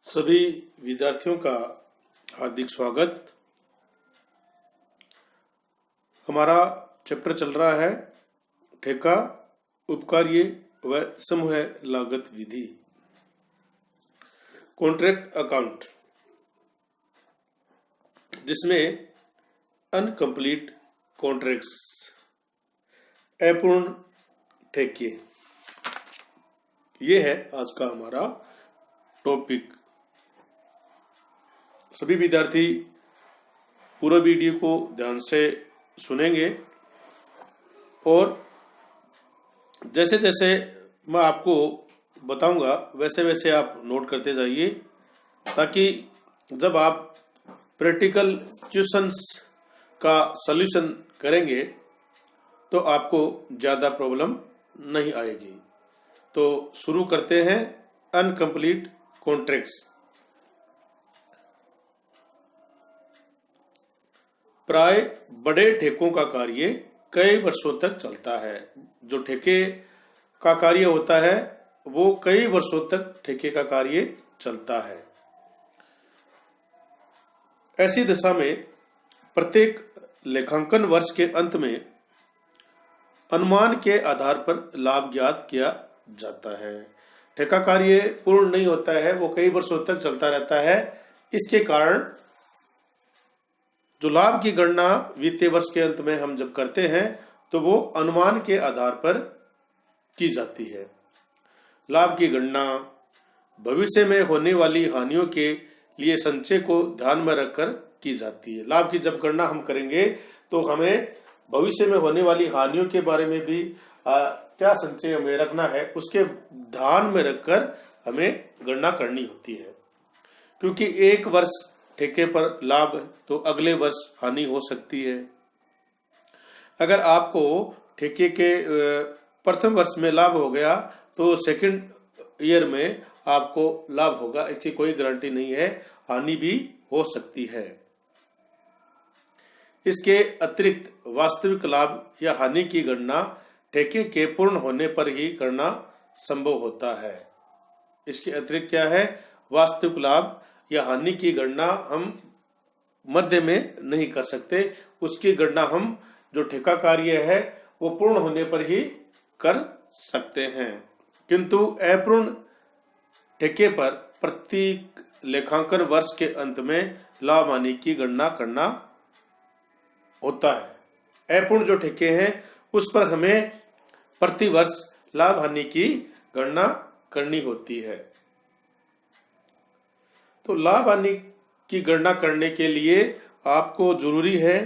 सभी विद्यार्थियों का हार्दिक स्वागत। हमारा चैप्टर चल रहा है ठेका, उपकार्य व समूह लागत विधि, कॉन्ट्रैक्ट अकाउंट, जिसमें अनकंप्लीट कॉन्ट्रैक्ट्स, अपूर्ण ठेके, ये है आज का हमारा टॉपिक। सभी विद्यार्थी पूरा वीडियो को ध्यान से सुनेंगे और जैसे जैसे मैं आपको बताऊंगा वैसे वैसे आप नोट करते जाइए, ताकि जब आप प्रैक्टिकल क्वेश्चंस का सॉल्यूशन करेंगे तो आपको ज़्यादा प्रॉब्लम नहीं आएगी। तो शुरू करते हैं अनकंप्लीट कॉन्ट्रैक्ट्स। प्राय बड़े ठेकों का कार्य कई वर्षों तक चलता है। जो ठेके का कार्य होता है वो कई वर्षों तक ठेके का कार्य चलता है। ऐसी दशा में प्रत्येक लेखांकन वर्ष के अंत में अनुमान के आधार पर लाभ ज्ञात किया जाता है। ठेका कार्य पूर्ण नहीं होता है, वो कई वर्षों तक चलता रहता है। इसके कारण जो लाभ की गणना वित्तीय वर्ष के अंत में हम जब करते हैं तो वो अनुमान के आधार पर की जाती है। लाभ की गणना भविष्य में होने वाली हानियों के लिए संचय को ध्यान में रखकर की जाती है। लाभ की जब गणना हम करेंगे तो हमें भविष्य में होने वाली हानियों के बारे में भी क्या संचय हमें रखना है उसके ध्यान में रखकर हमें गणना करनी होती है। क्योंकि एक वर्ष ठेके पर लाभ तो अगले वर्ष हानि हो सकती है। अगर आपको ठेके के प्रथम वर्ष में लाभ हो गया तो सेकंड ईयर में आपको लाभ होगा, इसकी कोई गारंटी नहीं है, हानि भी हो सकती है। इसके अतिरिक्त वास्तविक लाभ या हानि की गणना ठेके के पूर्ण होने पर ही करना संभव होता है। इसके अतिरिक्त क्या है? वास्तविक लाभ या हानि की गणना हम मध्य में नहीं कर सकते। उसकी गणना हम जो ठेका कार्य है वो पूर्ण होने पर ही कर सकते हैं। किंतु अपूर्ण ठेके पर प्रत्येक लेखांकन वर्ष के अंत में लाभ हानि की गणना करना होता है। अपूर्ण जो ठेके हैं उस पर हमें प्रति वर्ष लाभ हानि की गणना करनी होती है। तो लाभ हानि की गणना करने के लिए आपको जरूरी है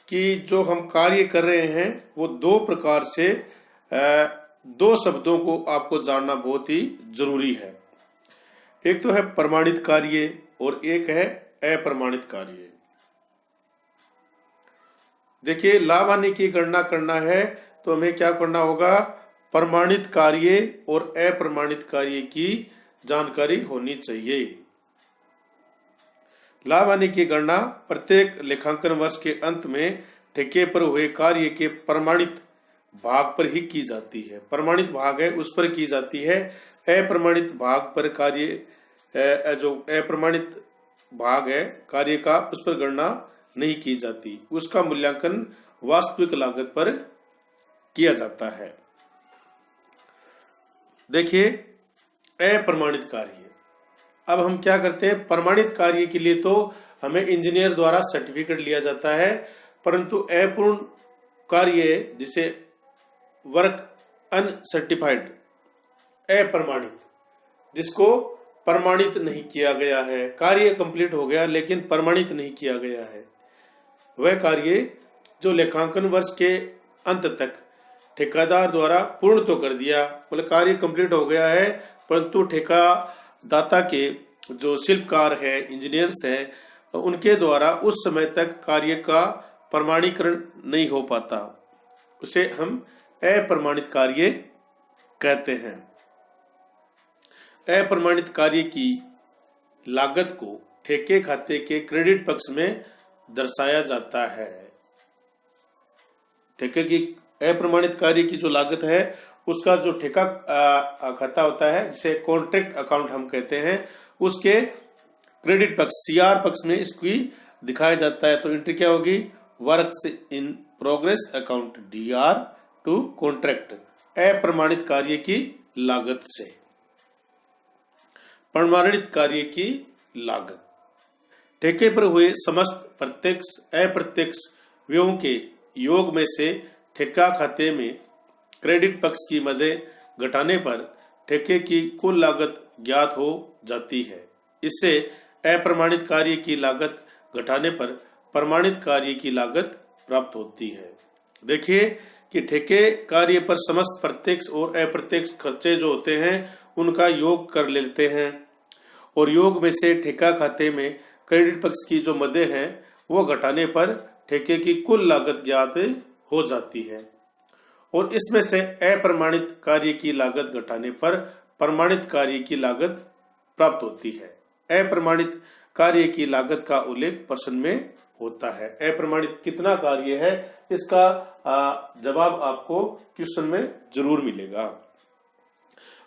कि जो हम कार्य कर रहे हैं वो दो प्रकार से दो शब्दों को आपको जानना बहुत ही जरूरी है। एक तो है प्रमाणित कार्य और एक है अप्रमाणित कार्य। देखिए, लाभ हानि की गणना करना है तो हमें क्या करना होगा? प्रमाणित कार्य और अप्रमाणित कार्य की जानकारी होनी चाहिए। लाभ हानि की गणना प्रत्येक लेखांकन वर्ष के अंत में ठेके पर हुए कार्य के प्रमाणित भाग पर ही की जाती है। प्रमाणित भाग है उस पर की जाती है। अप्रमाणित भाग पर कार्य जो अप्रमाणित भाग है कार्य का उस पर गणना नहीं की जाती। उसका मूल्यांकन वास्तविक लागत पर किया जाता है। देखिए, अप्रमाणित कार्य, अब हम क्या करते हैं? प्रमाणित कार्य के लिए तो हमें इंजीनियर द्वारा सर्टिफिकेट लिया जाता है, परंतु अपूर्ण कार्य जिसे वर्क अनसर्टिफाइड, अप्रमाणित, जिसको प्रमाणित नहीं किया गया है, कार्य कंप्लीट हो गया लेकिन प्रमाणित नहीं किया गया है, वह कार्य जो लेखांकन वर्ष के अंत तक ठेकेदार द्वारा पूर्ण तो कर दिया, मतलब कार्य कंप्लीट हो गया है, परंतु ठेकादाता के जो शिल्पकार है, इंजीनियर्स हैं, उनके द्वारा उस समय तक कार्य का प्रमाणीकरण नहीं हो पाता, उसे हम अप्रमाणित कार्य कहते हैं। अप्रमाणित कार्य की लागत को ठेके खाते के क्रेडिट पक्ष में दर्शाया जाता है। ठेके की अप्रमाणित कार्य की जो लागत है उसका जो ठेका खाता होता है, जिसे कॉन्ट्रैक्ट अकाउंट हम कहते हैं, उसके क्रेडिट पक्ष सीआर पक्ष में इसकी दिखाया जाता है। तो एंट्री क्या होगी? Work in progress account DR to contract, अप्रमाणित कार्य की लागत से। प्रमाणित कार्य की लागत ठेके पर हुए समस्त प्रत्यक्ष अप्रत्यक्ष व्ययों के योग में से ठेका खाते में क्रेडिट पक्ष की मदें घटाने पर ठेके की कुल लागत ज्ञात हो जाती है। इससे अप्रमाणित कार्य की लागत घटाने पर प्रमाणित कार्य की लागत प्राप्त होती है। देखिए कि ठेके कार्य पर समस्त प्रत्यक्ष और अप्रत्यक्ष खर्चे जो होते हैं उनका योग कर लेते हैं और योग में से ठेका खाते में क्रेडिट पक्ष की जो मदें हैं वो घटाने पर ठेके की कुल लागत ज्ञात हो जाती है और इसमें से अप्रमाणित कार्य की लागत घटाने पर प्रमाणित कार्य की लागत प्राप्त होती है। अप्रमाणित कार्य की लागत का उल्लेख प्रश्न में होता है। अप्रमाणित कितना कार्य है, इसका जवाब आपको क्वेश्चन में जरूर मिलेगा।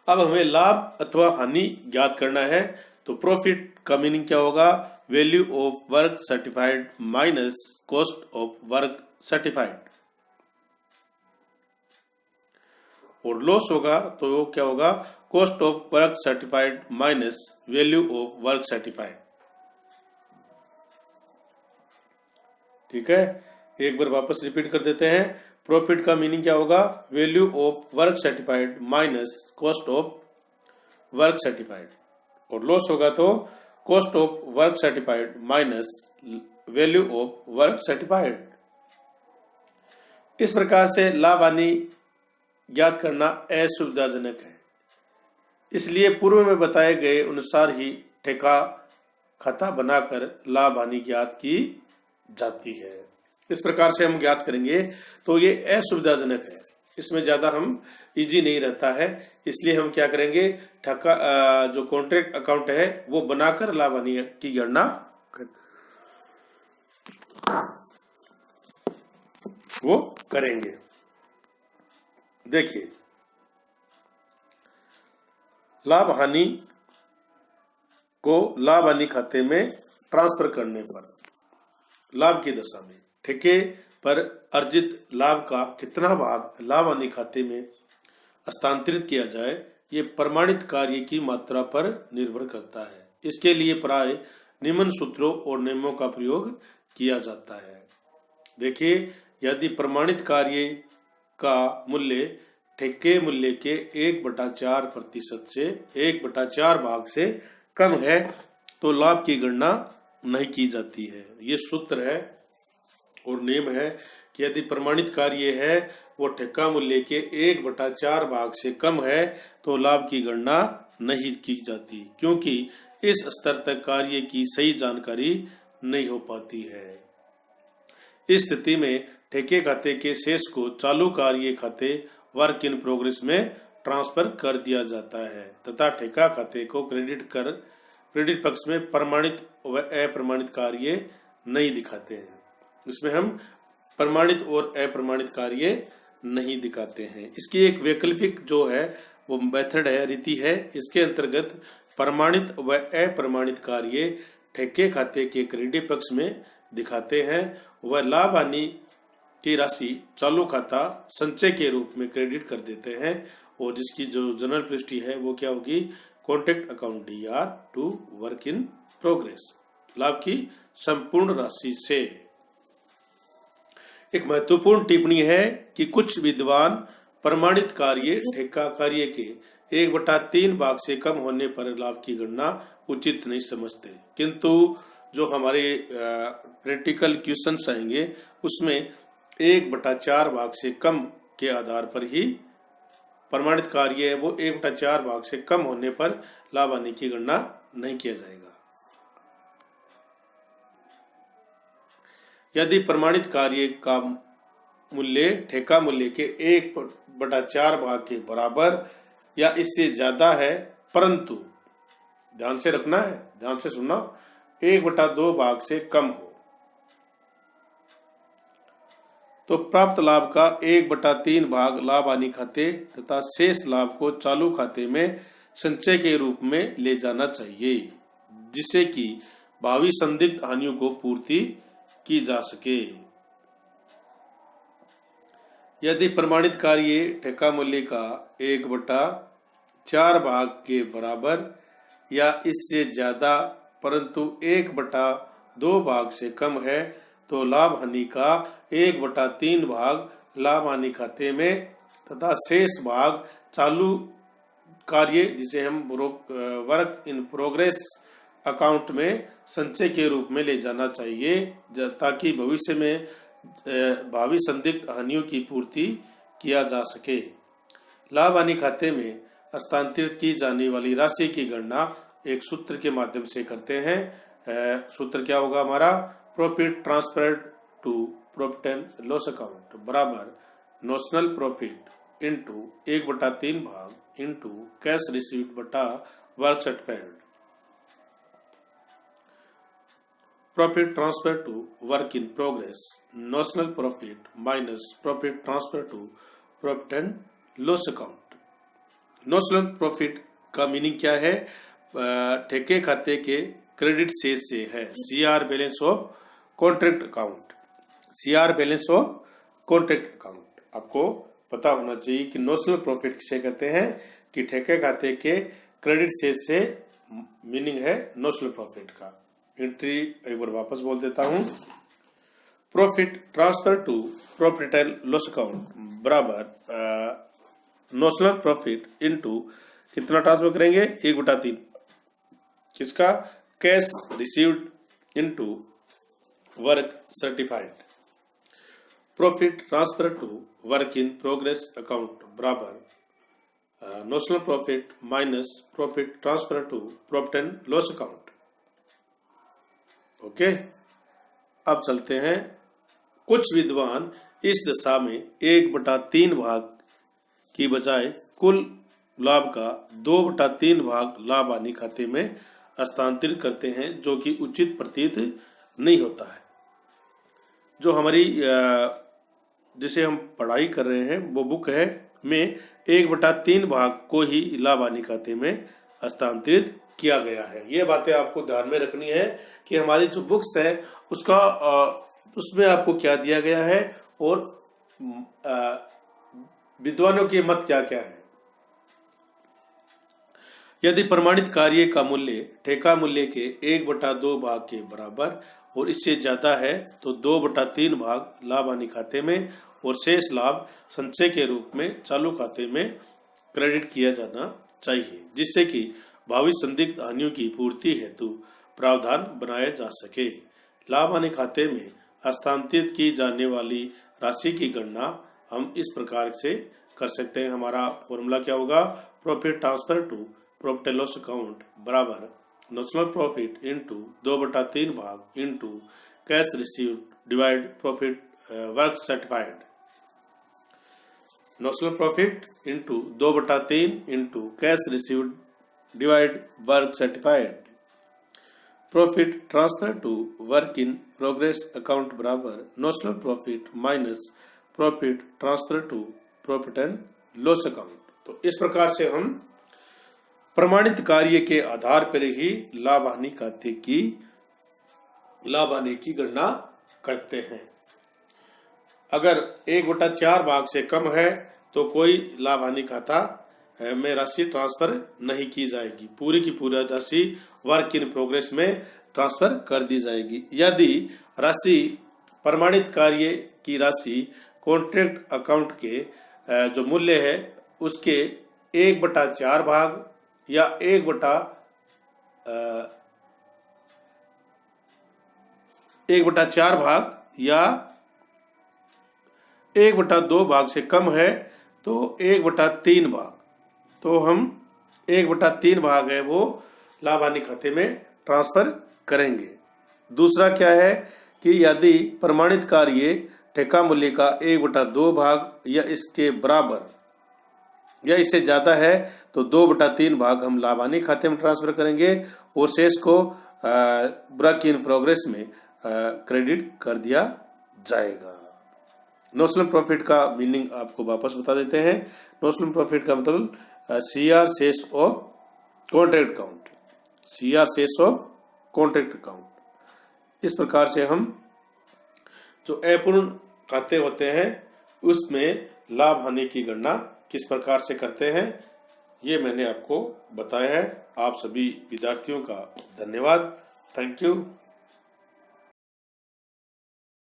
अब हमें लाभ अथवा हानि ज्ञात करना है। तो प्रॉफिट का मीनिंग क्या होगा? Value of work certified minus cost of work certified. और लॉस होगा तो वो क्या होगा? Cost of work certified minus value of work certified. ठीक है, एक बार वापस रिपीट कर देते हैं। प्रॉफिट का मीनिंग क्या होगा? Value of work certified minus cost of work certified. और लॉस होगा तो cost of work certified minus value of work certified. इस प्रकार से लाभ हानि ज्ञात करना असुविधाजनक है, इसलिए पूर्व में बताए गए अनुसार ही ठेका खाता बनाकर लाभ हानि ज्ञात की जाती है। इस प्रकार से हम ज्ञात करेंगे तो ये असुविधाजनक है, इसमें ज्यादा हम इजी नहीं रहता है, इसलिए हम क्या करेंगे? ठेका जो कॉन्ट्रैक्ट अकाउंट है वो बनाकर लाभ हानि की गणना वो करेंगे। देखिए, लाभ हानि को लाभ हानि खाते में ट्रांसफर करने पर लाभ की दशा में ठेके पर अर्जित लाभ का कितना भाग लाभ हानि खाते में हस्तांतरित किया जाए, ये प्रमाणित कार्य की मात्रा पर निर्भर करता है। इसके लिए प्राय निम्न सूत्रों और नियमों का प्रयोग किया जाता है। देखिए, यदि प्रमाणित कार्य का मूल्य ठेके मूल्य के 1/4% से 1/4 भाग से कम है तो लाभ की गणना नहीं की जाती है। ये सूत्र है और नियम है कि यदि प्रमाणित कार्य है वो ठेका मूल्य के 1/4 भाग से कम है तो लाभ की गणना नहीं की जाती, क्योंकि इस स्तर तक कार्य की सही जानकारी नहीं हो पाती है। इस स्थिति में ठेके खाते के शेष को चालू कार्य खाते वर्क इन प्रोग्रेस में ट्रांसफर कर दिया जाता है तथा ठेका खाते को क्रेडिट पक्ष में प्रमाणित व अप्रमाणित कार्य नहीं दिखाते हैं। इसमें हम प्रमाणित और अप्रमाणित कार्य नहीं दिखाते हैं। इसकी एक वैकल्पिक जो है वो मेथड है, रीति है। इसके अंतर्गत प्रमाणित व अप्रमाणित कार्य ठेके खाते के क्रेडिट पक्ष में दिखाते हैं व लाभ हानि की राशि चालू खाता संचय के रूप में क्रेडिट कर देते हैं और जिसकी जो जनरल प्रविष्टि है वो क्या होगी? Contract account DR to work in progress, लाभ की संपूर्ण राशि से। एक महत्वपूर्ण टिप्पणी है कि कुछ विद्वान प्रमाणित कार्य ठेका कार्य के 1/3 भाग से कम होने पर लाभ की गणना उचित नहीं समझते, किंतु जो हमारे प्रैक्टिकल क्वेश्चंस आएंगे उसमें 1/4 भाग से कम के आधार पर ही प्रमाणित कार्य है वो 1/4 भाग से कम होने पर लाभ हानि की गणना नहीं किया जाएगा। यदि प्रमाणित कार्य का मूल्य ठेका मूल्य के 1/4 भाग के बराबर या इससे ज्यादा है, परंतु ध्यान से रखना है, ध्यान से सुनना, 1/2 भाग से कम हो तो प्राप्त लाभ का 1/3 भाग लाभ हानि खाते तथा शेष लाभ को चालू खाते में संचय के रूप में ले जाना चाहिए, जिससे कि भावी संदिग्ध हानियों को पूर्ति की जा सके। यदि प्रमाणित कार्य ठेका मूल्य का 1/4 भाग के बराबर या इससे ज्यादा परंतु 1/2 भाग से कम है तो लाभ हानि का 1/3 भाग लाभ हानि खाते में तथा शेष भाग चालू कार्य जिसे हम वर्क इन प्रोग्रेस अकाउंट में संचय के रूप में ले जाना चाहिए, ताकि भविष्य में भावी संदिग्ध हानियों की पूर्ति किया जा सके। लाभ हानि खाते में हस्तांतरित की जाने वाली राशि की गणना एक सूत्र के माध्यम से करते हैं। सूत्र क्या होगा हमारा? Profit transferred to profit and loss account बराबर नोशनल प्रॉफिट इंटू 1/3 भाग इंटू कैश रिसीव्ड बटा work certified. Profit transfer to work in progress notional profit minus profit transfer to profit and loss account. Notional profit का meaning क्या है? ठेके खाते के credit शेष से है। CR balance of contract account. CR balance of contract account आपको पता होना चाहिए कि नोशनल प्रॉफिट किसे कहते हैं, कि ठेके खाते के क्रेडिट शेष से मीनिंग है नोशनल प्रॉफिट का। एंट्री एक बार वापस बोल देता हूं। Profit transfer to profit and loss account बराबर नोशनल प्रॉफिट इनटू कितना ट्रांसफर करेंगे? 1/3 किसका? Cash received into work certified. Profit transfer to work in progress account बराबर notional profit minus profit transfer to profit and loss account. Okay, अब चलते हैं। कुछ विद्वान इस दशा में 1/3 भाग की बजाय कुल लाभ का 2/3 भाग लाभ हानि खाते में हस्तांतरित करते हैं, जो कि उचित प्रतीत नहीं होता है। जो हमारी जिसे हम पढ़ाई कर रहे हैं वो बुक है में 1/3 भाग को ही लाभ हानि खाते में हस्तांतरित किया गया है। ये बातें आपको ध्यान में रखनी है कि हमारी जो बुक्स है उसका उसमें आपको क्या दिया गया है और विद्वानों के मत क्या क्या है। यदि प्रमाणित कार्य का मूल्य ठेका मूल्य के 1/2 भाग के बराबर और इससे ज्यादा है तो 2/3 भाग लाभ हानि खाते में और शेष लाभ संचय के रूप में चालू खाते में क्रेडिट किया जाना चाहिए, जिससे कि भावी संदिग्ध हानियों की पूर्ति हेतु प्रावधान बनाया जा सके। लाभ हानि खाते में हस्तांतरित की जाने वाली राशि की गणना हम इस प्रकार से कर सकते हैं। हमारा फॉर्मूला क्या होगा? Profit transfer to profit and loss account बराबर नोशनल प्रॉफिट इंटू 2/3 भाग into cash received divide profit work certified. Notional profit into 2/3 into cash received divide work certified. Profit transfer to work in progress account बराबर notional profit minus profit transfer to profit and loss account. तो इस प्रकार से हम प्रमाणित कार्य के आधार पर ही लाभ हानि खाते की लाभ हानि की गणना करते हैं। अगर 1/4 भाग से कम है तो कोई लाभ हानि खाता में राशि ट्रांसफर नहीं की जाएगी, पूरी की पूरी राशि वर्क इन प्रोग्रेस में ट्रांसफर कर दी जाएगी। यदि राशि प्रमाणित कार्य की राशि कॉन्ट्रैक्ट अकाउंट के जो मूल्य है उसके 1/4 भाग या 1/4 भाग या 1/2 भाग से कम है तो 1/3 भाग, तो हम 1/3 भाग है वो लाभ हानि खाते में ट्रांसफर करेंगे। दूसरा क्या है कि यदि प्रमाणित कार्य ठेका मूल्य का 1/2 भाग या इसके बराबर या इससे ज्यादा है तो 2/3 भाग हम लाभ हानि खाते में ट्रांसफर करेंगे और शेष को वर्क इन प्रोग्रेस में क्रेडिट कर दिया जाएगा। नोशनल प्रॉफिट का मीनिंग आपको वापस बता देते हैं। नोशनल प्रॉफिट का मतलब CR शेष ऑफ कॉन्ट्रैक्ट अकाउंट, CR शेष ऑफ कॉन्ट्रैक्ट अकाउंट। इस प्रकार से हम जो अपूर्ण खाते होते हैं उसमें लाभ हानि की गणना किस प्रकार से करते हैं, ये मैंने आपको बताया है। आप सभी विद्यार्थियों का धन्यवाद। Thank you.